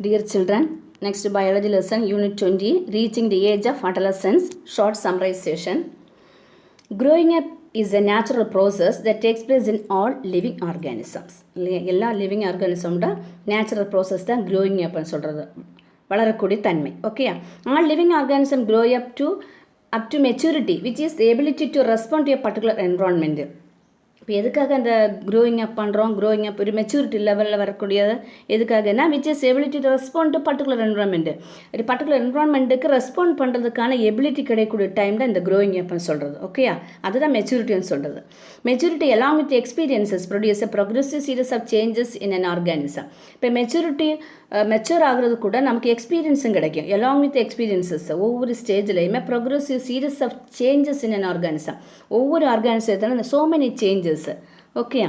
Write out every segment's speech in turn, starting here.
Dear children, next biology lesson, unit 20, reaching the age of adolescence, short summarization. Growing up is a natural process that takes place in all living organisms. எல்லா living ஆர்கானிசமோட natural process தான் growing அப்னு சொல்கிறது, வளரக்கூடிய தன்மை. Okay, all living organism grow up to maturity which is ability to respond to a particular environment. இப்போ எதுக்காக அந்த growing up பண்ணுறோம்? க்ரோயிங் அப் ஒரு மெச்சூரிட்டி லெவலில் வரக்கூடியது எதுக்காகனா which is ability to respond to particular environment. ஒரு பர்டிகுலர் என்வரான்மெண்ட்டுக்கு ரெஸ்பாண்ட் பண்ணுறதுக்கான எபிலிட்டி கிடைக்கக்கூடிய டைம் தான் இந்த க்ரோயிங் அப்னு சொல்கிறது. ஓகேயா, அதுதான் மெச்சூரிட்டின்னு சொல்கிறது. Maturity along with experiences produce a progressive series of changes in an organism. இப்போ மெச்சூர் ஆகிறது கூட நமக்கு எக்ஸ்பீரியன்ஸும் கிடைக்கும். எலாங் வித் எக்ஸ்பீரியன்ஸஸ் ஒவ்வொரு ஸ்டேஜ்லையுமே progressive series of changes in an organism. ஒவ்வொரு ஆர்கானிசத்தில் so many changes. Okay,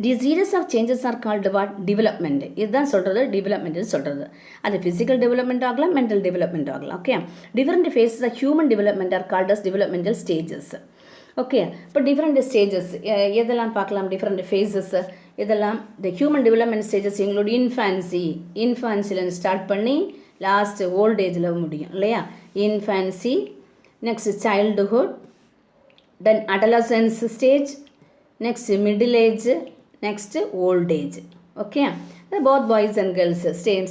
the series of changes are called what? Development. இதுதான் சொல்கிறது டெவலப்மெண்ட்னு சொல்கிறது. அது ஃபிசிக்கல் டெவலப்மெண்ட் ஆகலாம், மென்டல் டெவலப்மெண்ட் ஆகலாம். Okay, different phases of human development are called as developmental stages. Okay, இப்போ டிஃப்ரெண்ட் ஸ்டேஜஸ் எதெல்லாம் பார்க்கலாம்? டிஃப்ரெண்ட் ஃபேஸஸ் இதெல்லாம் இந்த ஹியூமன் டெவலப்மெண்ட் ஸ்டேஜஸ் எங்களோட இன்ஃபான்சிலேருந்து ஸ்டார்ட் பண்ணி லாஸ்ட் ஓல்ட் ஏஜில் முடியும் இல்லையா? Infancy, next childhood, then adolescence stage, next middle age, next old age. Okay, both boys and girls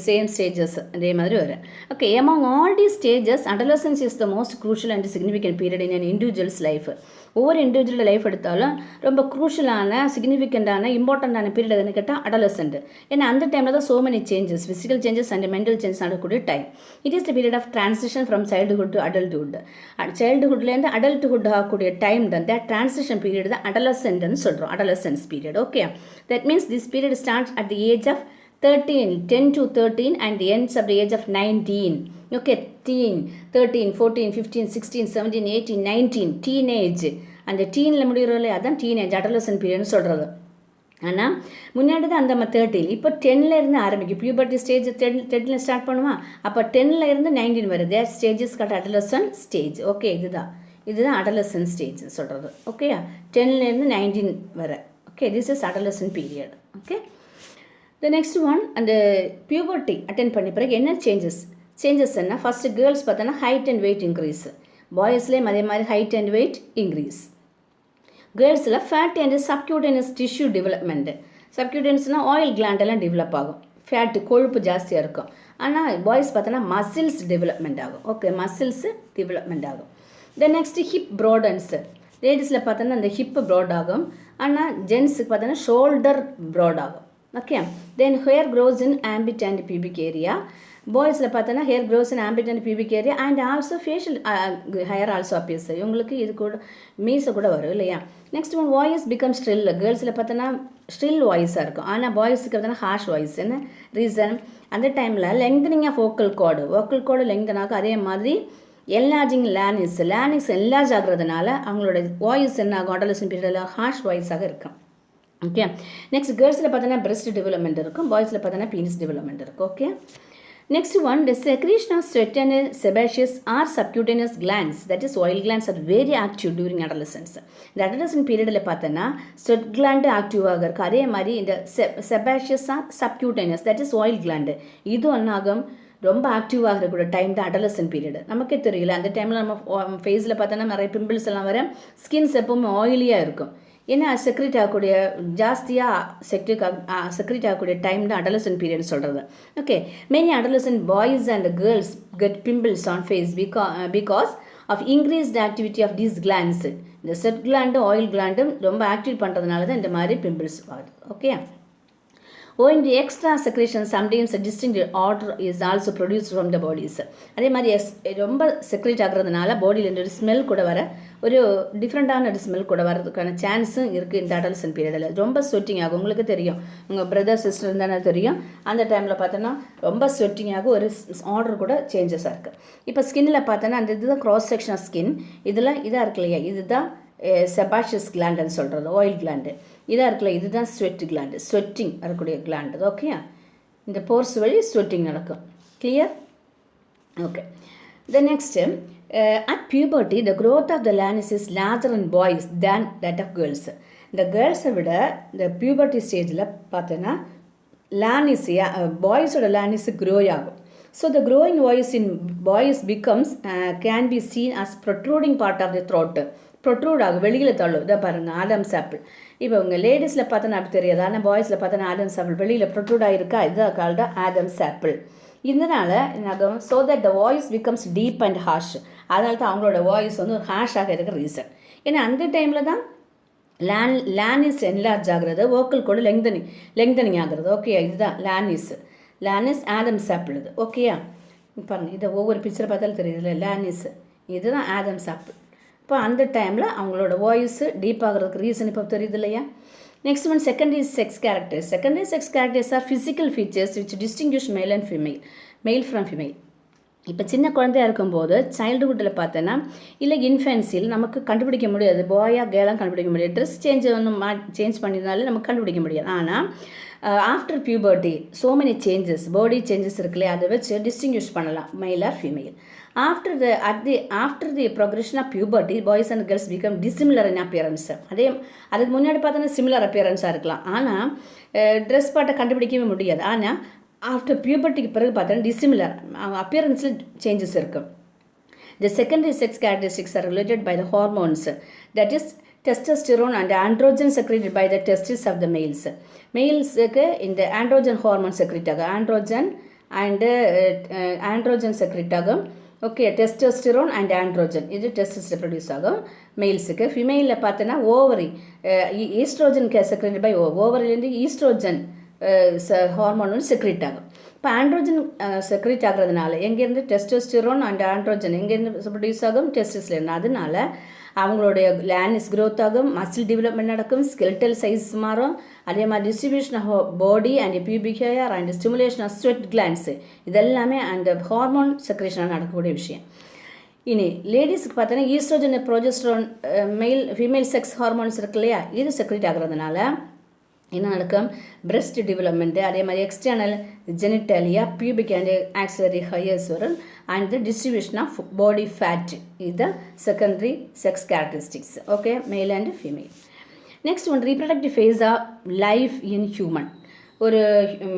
same stages அதே மாதிரி வரும். Okay, among all these stages adolescence is the most crucial and significant period in an individual's life. ஒவ்வொரு individual life எடுத்தாலும் ரொம்ப குரூஷியலான சிக்னிஃபிகண்டான இம்பார்ட்டண்ட்டான period எதுன்னு கேட்டால் adolescent. ஏன்னா அந்த டைமில் தான் so many changes, physical changes and mental changes நடக்கக்கூடிய time. It is the period of transition from childhood to adulthood. சைல்டுஹுட்லேருந்து அடல்ட்ஹுட் ஆகக்கூடிய டைம் தான் தட் ட்ரான்சிஷன் பீரியட் தான் அடலசென்ட்னு சொல்கிறோம், adolescence period. Okay, that means this period starts at the age of 10 to 13 and ends at the age of 19. Okay, teen, 13, 14, 15, 16, 17, 18, 19, teenage. அந்த டீனில் முடிகிறோம், அதான் teenage adolescent பீரியட்னு சொல்கிறது. ஆனால் முன்னாடி தான் அந்த 13, இப்போ 10லேருந்து ஆரம்பிக்கும். பியூபர்ட்டி ஸ்டேஜ் 10ல் ஸ்டார்ட் பண்ணுமா, அப்போ 10லேருந்து 19 வருது. That stages called adolescent stage. Okay, இதுதான் அடலசன் ஸ்டேஜ் சொல்கிறது. ஓகேயா, 10லேருந்து 19 வர. Okay, this is adolescent period. Okay, the next one அந்த பியூபர்ட்டி அட்டென்ட் பண்ண பிறகு என்ன சேஞ்சஸ் என்ன? ஃபஸ்ட்டு கேர்ள்ஸ் பார்த்தோன்னா ஹைட் அண்ட் வெயிட் இன்க்ரீஸ். பாய்ஸ்லேயும் அதே மாதிரி ஹைட் அண்ட் வெயிட் இன்க்ரீஸ். கேர்ள்ஸில் fat and subcutaneous tissue development. சப்க்யூட்டனஸ்னால் ஆயில் கிளாண்டெல்லாம் டெவலப் ஆகும், ஃபேட்டு கொழுப்பு ஜாஸ்தியாக இருக்கும். ஆனால் பாய்ஸ் பார்த்தோன்னா மசில்ஸ் டெவலப்மெண்ட் ஆகும். ஓகே, மசில்ஸு டெவலப்மெண்ட் ஆகும். Then next hip ப்ராடன்ஸு. லேடிஸில் பார்த்தோன்னா அந்த ஹிப்பு ப்ராட் ஆகும், ஆனால் ஜென்ஸுக்கு பார்த்தோன்னா ஷோல்டர் ப்ராட் ஆகும். Okay, then hair grows in armpit and pubic area. பாய்ஸில் பார்த்தோன்னா hair grows in armpit and pubic area and also facial hair also appears. இவங்களுக்கு இது கூட மீசை கூட வரும் இல்லையா? Next one voice become shrill. கேர்ள்ஸில் பார்த்தோன்னா ஸ்ட்ரில் வாய்ஸாக இருக்கும், ஆனால் பாய்ஸுக்கு பார்த்தோன்னா ஹார்ஷ் வாய்ஸ். என்ன ரீசன்? அந்த டைமில் லெங்தனிங் ஆஃப் வோக்கல் கோடு லெங்தன் ஆகும். அதே மாதிரி என்லார்ஜிங் லேனிக்ஸ் என்லார்ஜ் ஆகுறதுனால அவங்களோட வாய்ஸ் என்ன ஆகும்? அடலசன் பீரியடில் ஹார்ஷ் வாய்ஸாக இருக்கும். ஓகே, நெக்ஸ்ட் கேர்ள்ஸில் பார்த்தோன்னா பிரெஸ்ட் டெவலப்மெண்ட் இருக்கும், பாய்ஸில் பார்த்தோன்னா பீனிஸ் டெவலப்மெண்ட் இருக்கும். Okay, next one the secretion of sweat and sebaceous or subcutaneous glands, that is oil glands are very active during adolescence. இந்த அடலசன் பீரியடில் பார்த்தோன்னா sweat gland ஆக்டிவாக இருக்குது. அதே மாதிரி இந்த sebaceous or subcutaneous that is oil gland இது ஒன்றாகும் ரொம்ப ஆக்டிவாக இருக்கக்கூடிய டைம் தான் அடலசன் பீரியடு. நமக்கே தெரியல, அந்த டைமில் நம்ம ஃபேஸில் பார்த்தோன்னா நிறைய பிம்பிள்ஸ் எல்லாம் வர, ஸ்கின்ஸ் எப்பவுமே ஆயிலியாக இருக்கும். ஏன்னா செக்ரேட் ஆகக்கூடிய ஜாஸ்தியாக செக்ரேட் ஆகக்கூடிய டைம் தான் அடலசன் பீரியட் சொல்கிறது. Okay, many adolescent boys and girls get pimples on face because of increased activity of these glands. இந்த செட் கிளாண்டும் ஆயில் கிளாண்டும் ரொம்ப ஆக்டிவ் பண்ணுறதுனால தான் இந்த மாதிரி பிம்பிள்ஸ் ஆகுது. Okay, owing to extra secretion sometimes a distinct odor is also produced from the bodies. அதே மாதிரி ரொம்ப செக்ரேட் ஆகுறதுனால பாடியில் ஒரு ஸ்மெல் கூட வர, ஒரு டிஃப்ரெண்ட்டான ஒரு ஸ்மெல் கூட வரதுக்கான சான்ஸும் இருக்குது இந்த அடலசன் பீரியடில். ரொம்ப ஸ்வெட்டிங் ஆகும், உங்களுக்கு தெரியும், உங்கள் பிரதர் சிஸ்டர் இருந்தாலும் தெரியும். அந்த டைமில் பார்த்தோன்னா ரொம்ப ஸ்வெட்டிங் ஆகும், ஒரு ஆர்டர் கூட சேஞ்சஸாக இருக்குது. இப்போ ஸ்கின்னில் பார்த்தோன்னா அந்த இதுதான் க்ராஸ் செக்ஷன் ஆஃப் ஸ்கின். இதாக இருக்கு இல்லையா, இதுதான் செபாஷியஸ் கிளாண்டுன்னு சொல்கிறது, ஆயில் கிளாண்டு. இதாக இருக்குல்ல, இதுதான் ஸ்வெட் கிளாண்டு, ஸ்வெட்டிங் வரக்கூடிய கிளாண்டு. ஓகே, இந்த போர்ஸ் வழி ஸ்வெட்டிங் நடக்கும். Clear? Okay, the next at puberty the growth of the larynx is larger in boys than that of girls. இந்த கேர்ள்ஸை விட இந்த பியூபர்ட்டி ஸ்டேஜில் பார்த்தோன்னா லானிஸ் பாய்ஸோட லானிஸ் க்ரோ ஆகும். So the growing voice in boys becomes can be seen as protruding part of the throat. Protrude ஆகும், வெளியில் தள்ளும். இதை பாருங்கள், ஆடம்ஸ் ஆப்பிள். இப்போ உங்கள் லேடிஸில் பார்த்தோன்னா அப்படி தெரியாது, ஆனால் பாய்ஸில் பார்த்தோன்னா ஆடம்ஸ் ஆப்பிள் வெளியில் ப்ரொட்ரூட் ஆகிருக்கா, இதுதான் கால்டு ஆடம்ஸ் ஆப்பிள். இதனால் என்னாகும், so that the voice becomes deep and hash. அதனால தான் அவங்களோட வாய்ஸ் வந்து ஒரு ஹாஷாக இருக்கிற ரீசன். ஏன்னா அந்த டைமில் தான் லானிஸ் என்லார்ஜ் ஆகிறது, வோக்கல் கூட லெங்தனிங் ஆகிறது. ஓகே, இதுதான் லானிஸ் ஆடம்ஸ் ஆப்பிள். இது ஓகேயா? பாருங்கள், இதை ஒவ்வொரு பிக்சரை பார்த்தாலும் தெரியுதுல்ல, லானிஸ் இதுதான் ஆடம்ஸ் ஆப்பிள். இப்போ அந்த டைமில் அவங்களோட வாய்ஸு டீப் ஆகிறதுக்கு ரீசன் இப்போ தெரியுது இல்லையா? Next one, secondary sex characters. Secondary sex characters hour physical features which distinguish மேல் ஃப்ரம் ஃபீமேல். இப்போ சின்ன குழந்தையாக இருக்கும்போது சைல்டுஹுட்டில் பார்த்தோன்னா இல்லை இன்ஃபென்சியில் நமக்கு கண்டுபிடிக்க முடியாது, பாயாக கேர்லாம் கண்டுபிடிக்க முடியாது. ட்ரெஸ் சேஞ்ச் பண்ணியிருந்தாலே நமக்கு கண்டுபிடிக்க முடியாது. ஆனால் after puberty so many changes, body changes இருக்குல்லையே, அதை வச்சு டிஸ்டிங்விஷ் பண்ணலாம் male or female. After the progression of puberty, boys and girls become dissimilar in appearance. அதுக்கு முன்னாடி பார்த்தோன்னா சிமிலர் அப்பியரன்ஸாக இருக்கலாம், ஆனால் ட்ரெஸ் பாட்டை கண்டுபிடிக்கவே முடியாது. ஆனால் ஆஃப்டர் பியூபர்ட்டிக்கு பிறகு பார்த்தோன்னா டிசிமிலர் அப்பியரன்ஸில் சேஞ்சஸ் இருக்கும். The secondary sex characteristics are related by the hormones, that is testosterone and androgen secreted by the testes of the males. மேல்ஸுக்கு இந்த ஆண்ட்ரோஜன் ஹார்மோன் செக்ரெட் ஆகும், ஆண்ட்ரோஜன் செக்ரெட் ஆகும். ஓகே, டெஸ்டோஸ்டிரோன் அண்ட் ஆண்ட்ரோஜன், இது டெஸ்டஸில் produce ஆகும் மெயில்ஸுக்கு. ஃபீமேலில் பார்த்தோன்னா ஓவரி ஈஸ்ட்ரோஜன் செக்ரெட் பை ஓவரிலேருந்து ஈஸ்ட்ரோஜன் ஹார்மோன் வந்து செக்ரெட் ஆகும். இப்போ ஆண்ட்ரோஜன் செக்ரெட் ஆகிறதுனால எங்கேருந்து டெஸ்டோஸ்டிரோன் அண்ட் ஆண்ட்ரோஜன் எங்கேருந்து ப்ரொடியூஸ் ஆகும், டெஸ்டஸ்லேருந்து. அதனால அவங்களுடைய லானிஸ் க்ரோத் ஆகும், மசில் டெவலப்மெண்ட் நடக்கும், ஸ்கெல்டல் சைஸ் மாறும். அதே மாதிரி distribution of body and pubic hair and stimulation of sweat clans, இதெல்லாமே அந்த ஹார்மோன் செக்ரேஷனாக நடக்கக்கூடிய விஷயம். இனி லேடிஸுக்கு பார்த்தோன்னா ஈஸ்ட்ரோஜன் ப்ரோஜெஸ்ட்ரோன் ஃபீமேல் செக்ஸ் ஹார்மோன்ஸ் இருக்கு இல்லையா, இது செக்ரெட் ஆகிறதுனால என்ன நடக்கும், பிரெஸ்ட் டெவலப்மெண்ட்டு, அதே மாதிரி external genitalia, pubic and axillary hairs வரும், and the distribution of body fat. இதுதான் secondary sex characteristics. Okay, male and female. Next one, reproductive phase of life in human. ஒரு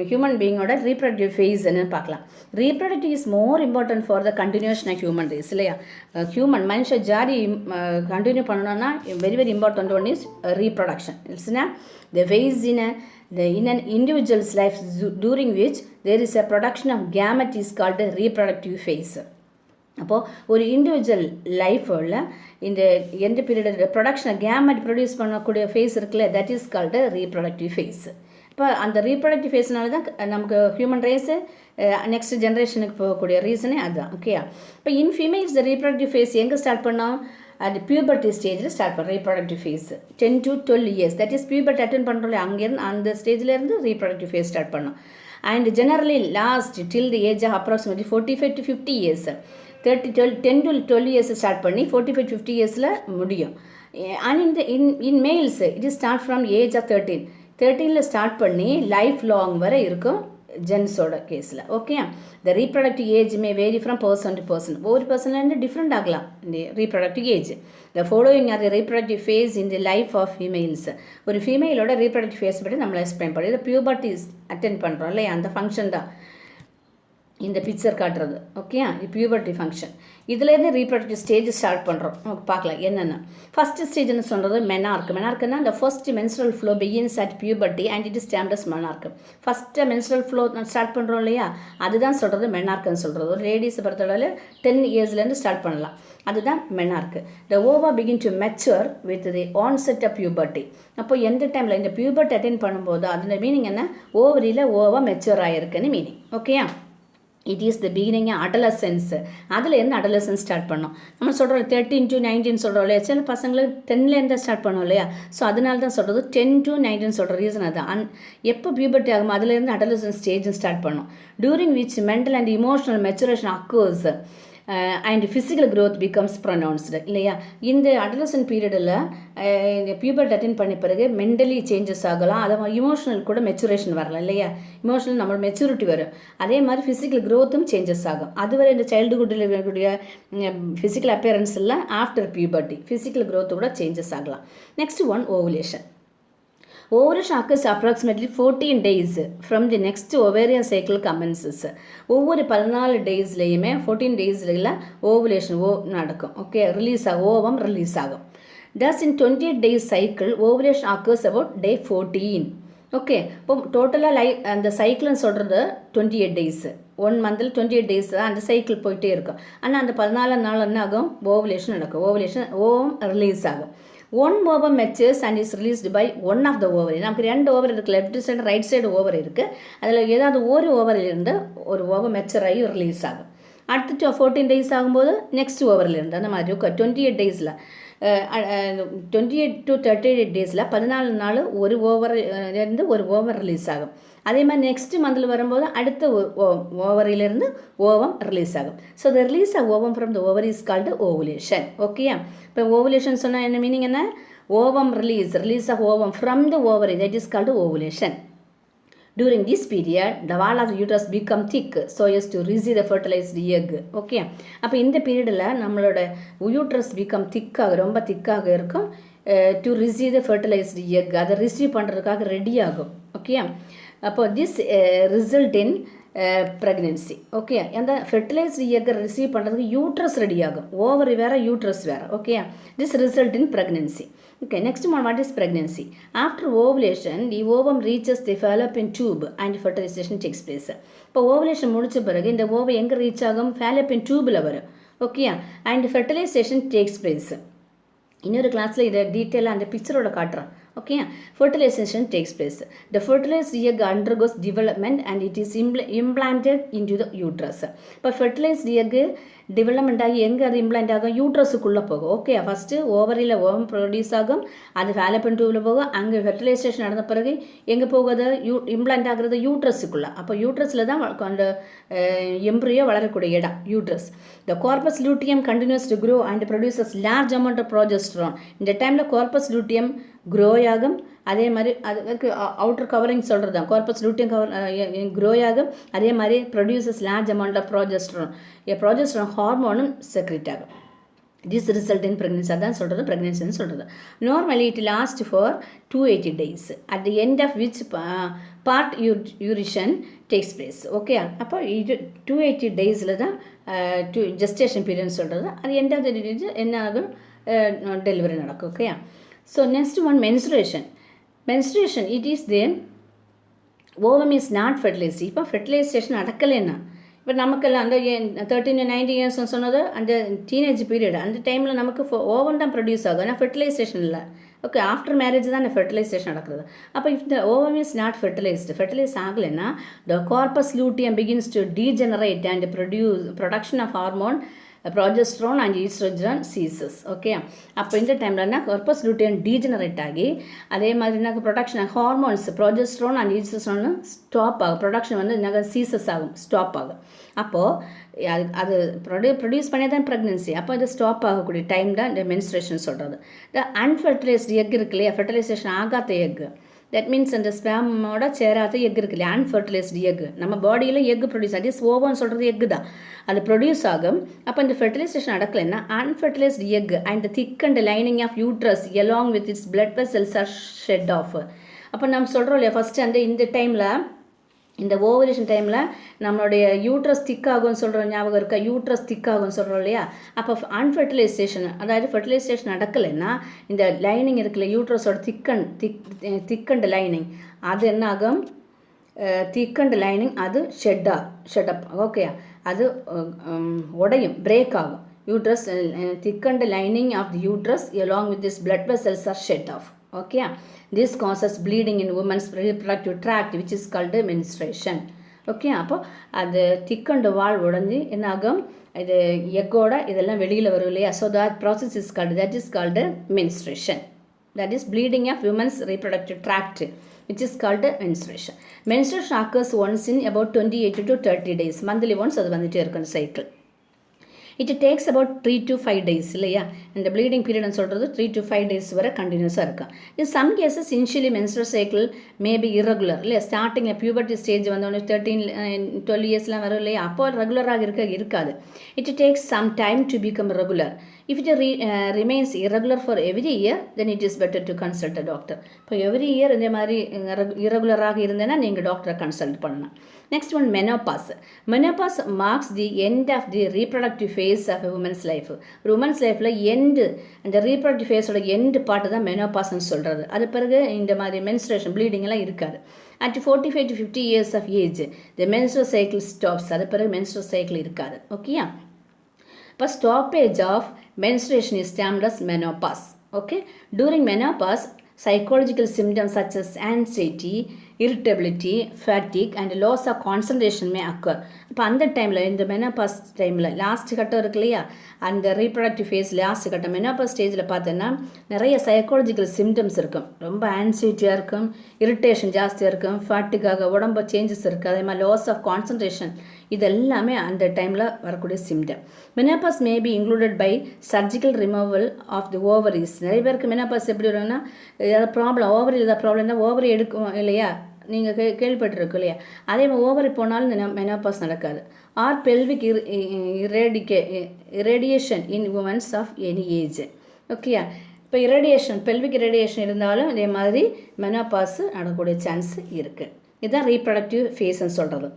ஹியூமன் பீயிங்கோட reproductive phase என்னன்னு பார்க்கலாம். Reproductive is more important for the continuation of human race இல்லையா? மனுஷ ஜாதி continue பண்ணணும்னா very very important one is reproduction. இல்லைன்னா the phase in an individual's life during which there is a production of gamete is called a reproductive phase. அப்போது ஒரு individual லைஃபில் இந்த எந்த பீரியட் ப்ரொடக்ஷனை கேமெட் ப்ரொடியூஸ் பண்ணக்கூடிய ஃபேஸ் இருக்குல்ல, that is called reproductive phase. இப்போ அந்த ரீப்ரொடக்டிவ் ஃபேஸ்னால தான் நமக்கு ஹியூமன் ரேஸு நெக்ஸ்ட் ஜென்ரேஷனுக்கு போகக்கூடிய ரீசனே அதுதான். ஓகேயா? இப்போ in females the reproductive phase எங்கே ஸ்டார்ட் பண்ணோம், அது பியூபர்ட்டி ஸ்டேஜில் ஸ்டார்ட் பண்ணுறோம். Reproductive phase 10 to 12 years, that is puberty attend பண்ணுறோம். அங்கேருந்து அந்த ஸ்டேஜ்லேருந்து ரீப்ரொடக்டிவ் ஃபேஸ் ஸ்டார்ட் பண்ணோம். And generally last till the age of approximately 45 to 50 years, 10 to 12 years start பண்ணி 45 to 50 years முடியும். And in males it is start from age of 13 start பண்ணி life long வரை இருக்கும் ஜென்ஸோட கேஸில். Okay, the reproductive age may vary from person to person. ஒவ்வொரு பர்சன்லேருந்து different ஆகலாம் இந்த reproductive age. The following are the reproductive phase in the life of females. ஒரு ஃபீமேலோட ரீப்ரொடக்டிவ் ஃபேஸ் பற்றி நம்மளை எக்ஸ்பிளைன் பண்ணி, இதை பியூபர்ட்டி அட்டென்ட் பண்ணுறோம் இல்லையா, அந்த ஃபங்க்ஷன் தான் இந்த பிக்சர் காட்டுறது. Okay, puberty function. இதுலேருந்து ரீப்ரொடக்டிவ் ஸ்டேஜ் ஸ்டார்ட் பண்ணுறோம். நமக்கு பார்க்கலாம் என்னென்ன. ஃபஸ்ட்டு ஸ்டேஜ்னு சொல்கிறது மெனார்க்குன்னா இந்த first menstrual flow begins at puberty and it is termed as menarche. First menstrual flow start பண்ணுறோம் இல்லையா, அதுதான் சொல்கிறது மெனார்க்குன்னு சொல்கிறது. ஒரு லேடிஸை பொறுத்தளவில் 10 yearsலேருந்து ஸ்டார்ட் பண்ணலாம், அதுதான் menarche. The ova begin to mature with the onset of puberty. அப்போ எந்த டைமில் இந்த பியூபர்ட்டி அட்டென்ட் பண்ணும்போது அதோட மீனிங் என்ன, ஓவரியில் ஓவா மெச்சூர் ஆகிருக்குன்னு மீனிங். ஓகேயா? It is the beginning adolescence. அதுலேருந்து அடலசன்ஸ் ஸ்டார்ட் பண்ணோம். நம்ம சொல்கிறோம் 13 to 19 சொல்கிறோம் இல்லையா, சில பசங்களுக்கு 10லேருந்து ஸ்டார்ட் பண்ணோம் இல்லையா. ஸோ அதனால தான் சொல்கிறது 10 to 19 சொல்கிற ரீசன் அதுதான். எப்போ பியூபர்ட்டி ஆகும் அதுலேருந்து அடலசன்ஸ் ஸ்டேஜ் ஸ்டார்ட் பண்ணோம். During which mental and emotional maturation occurs and physical growth becomes pronounced இல்லையா. இந்த அடலசன்ட் பீரியடில் இந்த பியூபர்ட்டி அட்டென்ட் பண்ண பிறகு மென்டலி சேஞ்சஸ் ஆகலாம், அதை இமோஷனல் கூட மெச்சுரேஷன் வரலாம் இல்லையா. இமோஷனல் நம்ம மெச்சூரிட்டி வரும், அதே மாதிரி ஃபிசிக்கல் க்ரோத்தும் சேஞ்சஸ் ஆகும். அதுவரை இந்த சைல்டுஹுட்டில் இருக்கக்கூடிய ஃபிசிக்கல் அப்பியரன்ஸ் எல்லாம் ஆஃப்டர் பியூபர்ட்டி ஃபிசிக்கல் க்ரோத்து கூட சேஞ்சஸ் ஆகலாம். Next one, ovulation. Ovulation occurs approximately 14 days from the next ovarian cycle commences. ஒவ்வொரு 14 டேஸ்லையுமே 14 டேஸில் ஓவுலேஷன் நடக்கும். ஓகே, ரிலீஸ் ஆகும், ஓவம் ரிலீஸ் ஆகும். Thus in 28 days cycle, ovulation occurs about day 14. Okay, இப்போ டோட்டலாக அந்த சைக்கிள்னு சொல்கிறது 28 டேஸ். 1 மந்தில் 28 டேஸ் அந்த சைக்கிள் போயிட்டே இருக்கும். ஆனால் அந்த 14 நாள் என்ன ஆகும், ஓவுலேஷன் நடக்கும். ஓவம் ரிலீஸ் ஆகும். One ovum matures and is released by one of the ovary. நமக்கு 2 ஓவர் இருக்குது, left side right side ovary இருக்குது. அதில் ஏதாவது ஒரு ஓவரிலிருந்து ஒரு ஓவர் மெச்சர் ஆகி ரிலீஸ் ஆகும். அடுத்து 14 டேஸ் ஆகும்போது நெக்ஸ்ட் ஓவரிலிருந்து அந்த மாதிரி 28 டேஸில் 28 to 38 டேஸில் 14 நாள் ஒரு ஓவரிலிருந்து ஒரு ஓவர் ரிலீஸ் ஆகும். அதே மாதிரி நெக்ஸ்ட் மந்தில் வரும்போது அடுத்த ஓவரிலிருந்து ஓவம் ரிலீஸ் ஆகும். So the release of ovum from the ovary is called ovulation. ஓகேயா, இப்போ ஓவுலேஷன் சொன்னால் என்ன மீனிங் என்ன, ovum release of ovum from the ovary, that is called ovulation. During this period, the wall of the uterus become thick so as to receive the fertilized egg. Okay, அப்போ இந்த பீரியடில் நம்மளோட uterus become திக்காக, ரொம்ப திக்காக இருக்கும். To receive the fertilised egg, அதை receive பண்ணுறதுக்காக ரெடி ஆகும். ஓகே, அப்போ this result in pregnancy. Okay, அந்த ஃபெர்டிலைஸ்டு எக்கை ரிசீவ் பண்ணுறதுக்கு யூட்ரஸ் ரெடி ஆகும். ஓவரி வேறு, யூட்ரஸ் வேறு. Okay, this result in pregnancy. Okay, next one, what is pregnancy? After ovulation, the ovum reaches the fallopian tube and fertilization takes place. இப்போ ovulation முடிச்ச பிறகு இந்த ஓவம் எங்கே ரீச் ஆகும், fallopian tubeல வரும். Okay, and fertilisation takes place. இன்னொரு கிளாஸில் இதை டீட்டெயிலாக அந்த பிக்சரோட காட்டுறேன். Okay, fertilisation takes place. The fertilised egg undergoes development and it is implanted into the uterus. இப்போ ஃபர்டிலைஸ்ட் எக்கு டெவலப்மெண்ட் ஆகி எங்கே அது இம்ப்ளான்ட் ஆகும், யூட்ரஸுக்குள்ளே போகும். ஓகே, ஃபஸ்ட்டு ஓவரியில் ஓவம் ப்ரொடியூஸ் ஆகும், அது ஃபேலப்பன் டியூபில் போகும். அங்கே ஃபெர்டிலைசேஷன் நடந்த பிறகு எங்கே போகுது, இம்ப்ளான்ட் ஆகுறது யூட்ரஸுக்குள்ளே. அப்போ யூட்ரஸில் தான் அந்த எம்ப்ரியோ வளரக்கூடிய இடம் uterus. The corpus luteum continues to grow and produces large amount of progesterone. இந்த டைமில் கார்பஸ் லூட்டியம் க்ரோ ஆகும். அதே மாதிரி அதுக்கு அவுட்டர் கவரிங் சொல்கிறது தான் கார்பஸ் லூட்டியம் க்ரோ ஆகும். அதே மாதிரி produces large amount of progesterone ஹார்மோனும் செக்ரெட் ஆகும். திஸ் ரிசல்ட் இன் ப்ரெக்னன்சி, அதான் சொல்கிறது ப்ரெக்னன்சின்னு சொல்கிறது. Normally it last for 280 days at the end of which parturition takes place. Okay, அப்போ இது 280 daysல தான் ஜெஸ்டேஷன் பீரியட்னு சொல்கிறது. அது எண்ட் ஆஃப் தி என்ன ஆகும், டெலிவரி நடக்கும். Okay, so next one menstruation. Menstruation it is then ovum is not fertilised. இப்போ fertilisation நடக்கலைன்னா, இப்போ நமக்கெல்லாம் அந்த 13 to 19 years சொன்னது அந்த டீனேஜ் பீரியட், அந்த டைமில் நமக்கு ஓவம் தான் ப்ரொடியூஸ் ஆகும், ஆனால் ஃபெர்டிலைசேஷன் இல்லை. ஓகே, ஆஃப்டர் மேரேஜ் தான் ஃபெர்டிலைசேஷன் நடக்கிறது. அப்போ if the ovum is not fertilise ஆகலைன்னா the corpus luteum begins to degenerate and production of hormone progesterone and oestrogen ceases. Okay, அப்போ இந்த டைம்லன்னா கார்பஸ் லூட்டியம் டீஜெனரேட் ஆகி அதே மாதிரி என்ன production hormones progesterone and oestrogen stop ஆகும். ப்ரொடக்ஷன் வந்து என்ன சீசஸ் ஆகும், ஸ்டாப் ஆகும். அப்போது அது ப்ரொடியூஸ் பண்ணி தான் ப்ரெக்னென்சி. அப்போ அது ஸ்டாப் ஆகக்கூடிய டைம் தான் இந்த மென்ஸ்ட்ரேஷன் சொல்கிறது. த அன்ஃபெர்டிலைஸ்டு எக் இருக்கு இல்லையா, ஃபெர்டிலைசேஷன் ஆகாத எக், தட் மீன்ஸ் அந்த ஸ்பேமோட சேராத எக் இருக்கு இல்லையா, அன்ஃபெர்டிலைஸ்டு எக். நம்ம பாடியில் எக் ப்ரொடியூஸ் ஆகி ஓவம்னு சொல்கிறது எக் தான், அது ப்ரொடியூஸ் ஆகும். அப்போ இந்த ஃபெர்டிலைசேஷன் நடக்கலைன்னா unfertilised egg and thick and lining of uterus along with its blood vessels are shed off. அப்போ நம்ம சொல்கிறோம் இல்லையா, ஃபஸ்ட்டு அந்த இந்த டைமில், இந்த ஓவலேஷன் டைமில் நம்மளுடைய யூட்ரஸ் திக்காகும்னு சொல்கிறோம், ஞாபகம் இருக்கா, யூட்ரஸ் திக்காகும்னு சொல்கிறோம் இல்லையா. அப்போ அன்ஃபெர்டிலைசேஷன், அதாவது ஃபெர்டிலைசேஷன் நடக்கலைன்னா இந்த லைனிங் இருக்குல்ல யூட்ரஸோட திக்கண்ட் லைனிங், அது என்ன ஆகும், திக்கண்ட் லைனிங் அது ஷெட்டப். ஓகே, அது உடையும், பிரேக் ஆகும். Uterus thickened lining of the uterus along with this blood vessels are shed off. Okay, this causes bleeding in women's reproductive tract which is called menstruation. Okay, அப்போ அது திக்கண்ட் வால் உடஞ்சி என்ன ஆகும், இது எக்கோட இதெல்லாம் வெளியில் வரும் இல்லையா. So that process is called menstruation. That is bleeding of women's reproductive tract which is called menstruation. Menstruation occurs once in about 28 to 30 days. Monthly once அது வந்துட்டே இருக்கும் cycle. It takes about 3 to 5 days இல்லையா. இந்த bleeding பீரியட்னு சொல்கிறது 3 to 5 days வரை கண்டினியூஸாக இருக்கும். In some cases initially menstrual cycle may be irregular இல்லையா. ஸ்டார்டிங்கில் பியூபர்ட்டி ஸ்டேஜ் வந்தோடனே 13-12 இயர்ஸ்லாம் வரும் இல்லையா, அப்போ ரெகுலராக இருக்காது. It takes some time to become regular. If it remains irregular for every year, then it is better to consult a doctor. இப்போ every year இந்த மாதிரி இரகுலராக இருந்தேன்னா நீங்கள் டாக்டரை கன்சல்ட் பண்ணலாம். Next one menopause. Menopause marks the end of the reproductive phase of women's life. ஒரு women's லைஃப்பில் எண்டு, அந்த ரீப்ரொடக்டிவ் ஃபேஸோட எண்டு பார்ட்டு தான் மெனோபாஸ்ன்னு சொல்கிறது. அது பிறகு இந்த மாதிரி மென்ஸ்ட்ரேஷன் ப்ளீடிங்லாம் இருக்காது. At 45 to 50 years of age, the menstrual cycle stops. அது பிறகு menstrual cycle இருக்காது. ஓகேயா? இப்போ stoppage of menstruation is termed as menopause. Okay? During menopause, psychological symptoms such as anxiety, irritability, fatigue and loss of concentration may occur. இப்போ அந்த டைமில், இந்த menopause டைமில் லாஸ்ட் கட்டம் இருக்கு இல்லையா, அந்த ரீப்ரொடக்டிவ் ஃபேஸ் லாஸ்ட் கட்டம் மெனோபாஸ் ஸ்டேஜில் பார்த்தோன்னா நிறைய சைக்காலஜிக்கல் சிம்டம்ஸ் இருக்கும். ரொம்ப ஆன்சைட்டியாக இருக்கும், இரிட்டேஷன் ஜாஸ்தியாக இருக்கும், ஃபேட்டிக்காக உடம்பு சேஞ்சஸ் இருக்குது, அதே மாதிரி லாஸ் ஆஃப் கான்சன்ட்ரேஷன், இது எல்லாமே அந்த டைமில் வரக்கூடிய symptom. Menopause may be included by surgical removal of the ovaries. நிறைய பேருக்கு மெனோபாஸ் எப்படி வரும்னா, ஏதாவது ப்ராப்ளம், ஓவரியில் ஏதாவது ப்ராப்ளம்னா ஓவரி எடுக்கும் இல்லையா, நீங்கள் கேள்விப்பட்டிருக்கு இல்லையா, அதே மாதிரி ஓவரி போனாலும் மெனோபாஸ் நடக்காது. Or pelvic radiation in women's of any age. ஓகேயா? இப்போ இரேடியேஷன், பெல்விக் இரேடியேஷன் இருந்தாலும் இதே மாதிரி மெனோபாஸ் நடக்கக்கூடிய சான்ஸ் இருக்குது. இதுதான் ரீப்ரொடக்டிவ் ஃபேஸ்ன்னு சொல்கிறது.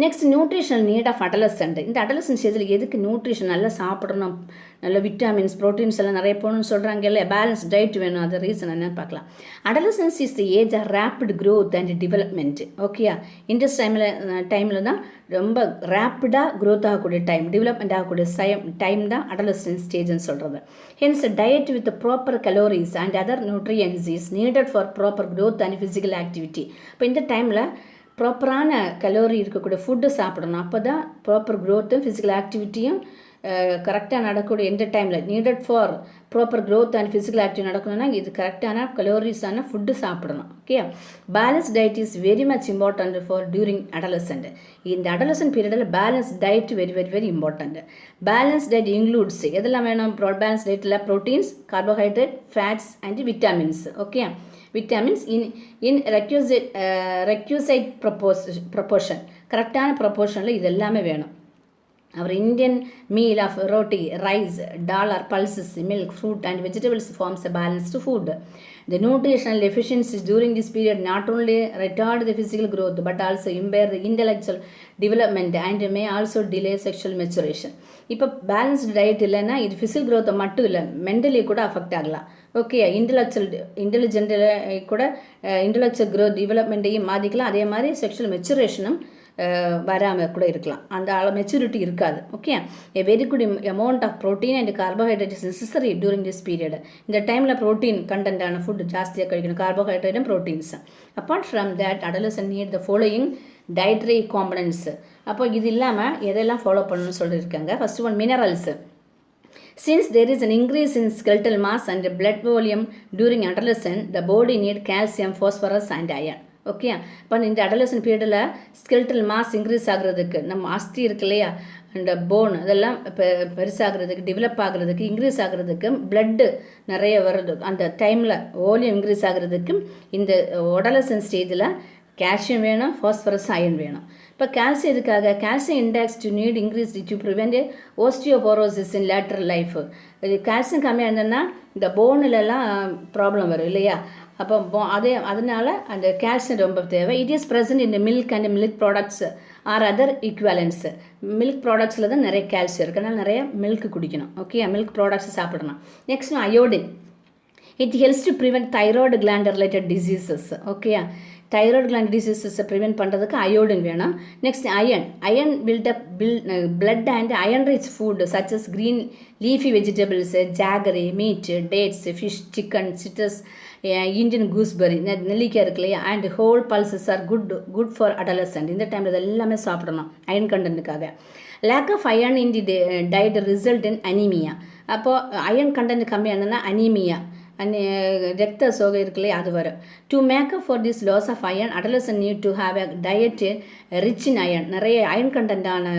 Next nutritional need of adolescent. இந்த அடலசன்ட் ஸ்டேஜில் எதுக்கு நியூட்ரிஷன் நல்லா சாப்பிடணும், நல்ல விட்டாமின்ஸ் ப்ரோட்டீன்ஸ் எல்லாம் நிறைய போகணும்னு சொல்கிறாங்க இல்லை, பேலன்ஸ் டயட் வேணும். அது ரீசன் என்னன்னு பார்க்கலாம். Adolescence is the age of rapid growth and development. ஓகேயா? இந்த டைமில் தான் ரொம்ப ரேப்பிடாக க்ரோத் ஆகக்கூடிய டைம், டெவலப்மெண்ட் ஆகக்கூடிய டைம் தான் அடலசன்ட் ஸ்டேஜ்னு சொல்கிறது. Hence diet with proper calories and other nutrients is needed for proper growth and physical activity. இப்போ இந்த டைமில் ப்ராப்பரான கலோரி இருக்கக்கூடிய ஃபுட்டு சாப்பிடணும். அப்போ தான் ப்ராப்பர் க்ரோத்தும் ஃபிசிக்கல் ஆக்டிவிட்டியும் கரெக்டாக நடக்கக்கூடிய எந்த டைமில் needed for proper growth and physical activity நடக்கணும்னா இது கரெக்டான கலோரிஸான ஃபுட்டு சாப்பிடணும். Okay? Balance diet is very much important for during adolescent. இந்த அடலசன்ட் பீரியடில் balance diet very very very important. Balance diet includes எதெல்லாம் வேணும்? பேலன்ஸ் டயட்டில் proteins, carbohydrate, fats and vitamins. Okay? Vitamins in requisite proportion, கரெக்டான ப்ரொபோர்ஷனில் இது எல்லாமே வேணும். Our Indian meal of roti, rice, dal, pulses, milk, fruit and vegetables forms a balanced food. The nutritional deficiencies during this period not only retard the physical growth but also impair the intellectual development and may also delay sexual maturation. இப்போ balanced diet இல்லைன்னா இது physical க்ரோத்தை மட்டும் இல்லை, mentally கூட affect ஆகலாம். Okay? இன்டெலிஜென்ட்டில் கூட intellectual growth டெவலப்மெண்ட்டையும் பாதிக்கலாம். அதே மாதிரி செக்ஷுவல் மெச்சுரேஷனும் வராமல் கூட இருக்கலாம், அந்த மெச்சூரிட்டி இருக்காது. Okay? A very good amount of protein and carbohydrate is necessary during this period. இந்த டைமில் ப்ரோட்டீன் கண்டென்ட்டான ஃபுட் ஜாஸ்தியாக கழிக்கணும், கார்போஹைட்ரேட்டும் proteins. Apart from that adolescent need the following dietary components. அப்போ இது இல்லாமல் எதெல்லாம் ஃபாலோ பண்ணணும்னு சொல்லியிருக்காங்க. First one minerals. Since there is an increase in skeletal mass and blood volume during adolescence, the body need calcium, phosphorus and iron. Okay? இப்போ இந்த adolescent பீரியடில் skeletal mass increase ஆகுறதுக்கு, நம்ம அஸ்தி இருக்கு இல்லையா, அந்த போன் அதெல்லாம் பெருசாகிறதுக்கு, டெவலப் ஆகுறதுக்கு, இன்க்ரீஸ் ஆகுறதுக்கு, பிளட்டு நிறைய வருது அந்த டைமில், வால்யூம் இன்க்ரீஸ் ஆகுறதுக்கு இந்த அடலசன்ட் ஸ்டேஜில் கால்சியம் வேணும், ஃபாஸ்பரஸ், அயன் வேணும். இப்போ கால்சியம் எதுக்காக? Calcium index to need increase to prevent osteoporosis in later life. இது கால்சியம் கம்மியாக இருந்ததுன்னா இந்த போனிலெல்லாம் ப்ராப்ளம் வரும் இல்லையா, அப்போ அதனால அந்த கால்சியம் ரொம்ப தேவை. It is present in milk and milk products or other equivalents. Milk ப்ராடக்ட்ஸில் தான் நிறைய கால்சியம் இருக்குது, அதனால் நிறைய மில்க் குடிக்கணும். ஓகே? மில்க் ப்ராடக்ட்ஸ் சாப்பிடணும். Next iodine. It helps to prevent thyroid gland related diseases. Okay? Thyroid gland டிசீசஸை ப்ரிவெண்ட் பண்ணுறதுக்கு அயோடின் வேணும். Next iron blood and iron rich food such as green leafy vegetables, jaggery, meat, dates, fish, chicken, citrus, Indian gooseberry, நெல்லிக்காய் இருக்கு இல்லையா, and whole pulses are good for adolescent. இந்த டைமில் இது எல்லாமே சாப்பிடணும் அயன் கண்டென்ட்டுக்காக. Lack of iron in the diet result in anaemia. அப்போது அயன் கண்டென்ட் கம்மியானதுன்னா அனீமியா, ரத்த சோகை இருக்குல்லையே அது வரும். To make up for this loss of iron adolescent need to have a diet rich in iron. நிறைய அயன் கண்டென்ட்டான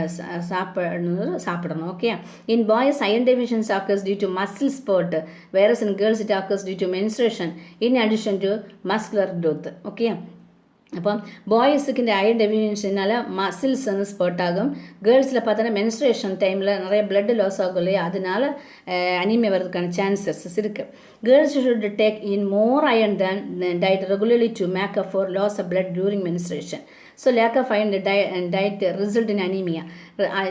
சாப்பிடணும். Okay? In boys iron deficiency occurs due to muscle spurt, whereas in girls it occurs due to menstruation in addition to muscular growth. Okay? அப்போ பாய்ஸுக்கு இந்த iron டெஃபிஷியன்சினால muscles வந்து spurt ஆகும். கேர்ள்ஸில் பார்த்தோன்னா menstruation டைமில் நிறைய பிளட் லாஸ் ஆகும் இல்லையா, அதனால அனீமியா வர்றதுக்கான சான்சஸ் இருக்குது. Girls should take in more iron than diet regularly to make up for loss of blood during menstruation. So lack of iron diet result in anaemia.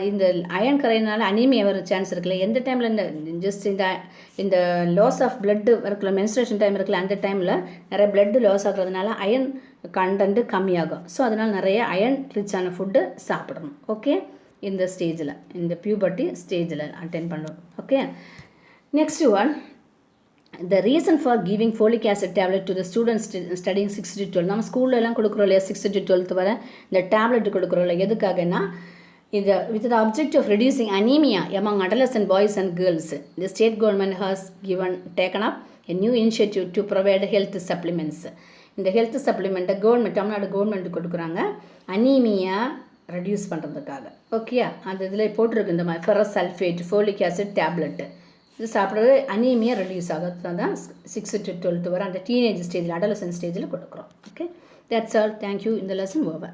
இந்த iron கரையினால anaemia வர chance இருக்குல்ல. எந்த டைமில் just இந்த loss of blood இருக்குல்ல, menstruation time இருக்குல்ல, அந்த டைமில் நிறைய பிளட் லாஸ் ஆகுறதுனால அயன் கண்டென்ட்டு கம்மியாகும். ஸோ அதனால் நிறைய அயன் ரிச்சான ஃபுட்டு சாப்பிடணும். ஓகே, இந்த ஸ்டேஜில், இந்த பியூபர்ட்டி ஸ்டேஜில் அட்டென்ட் பண்ணணும். Okay, next one, the reason for giving folic acid tablet to the students studying 6 to 12. நம்ம ஸ்கூல்ல எல்லாம் கொடுக்குறோம் இல்லையா, 6 to 12 வரை இந்த டேப்லெட் கொடுக்குறோம் இல்லை, எதுக்காகனா இது with the object of reducing anemia among adolescent boys and girls. The state government has taken up a new initiative to provide health supplements. இந்த ஹெல்த் சப்ளிமெண்ட்டை தமிழ்நாடு கவர்மெண்ட் கொடுக்குறாங்க அனீமியா ரெடியூஸ் பண்ணுறதுக்காக. ஓகே, அந்த இதில் போட்டிருக்கு இந்த மாதிரி ferrous sulphate folic acid tablet. இது சாப்பிட்றது அனீமியா ரெடியூஸ் ஆகிறது தான் 6 to 12 வரை அந்த டீனேஜ் ஸ்டேஜில், அடலசன்ட் ஸ்டேஜில் கொடுக்குறோம். Okay, that's all. தேங்க்யூ. இந்த லெசன் ஓவர்.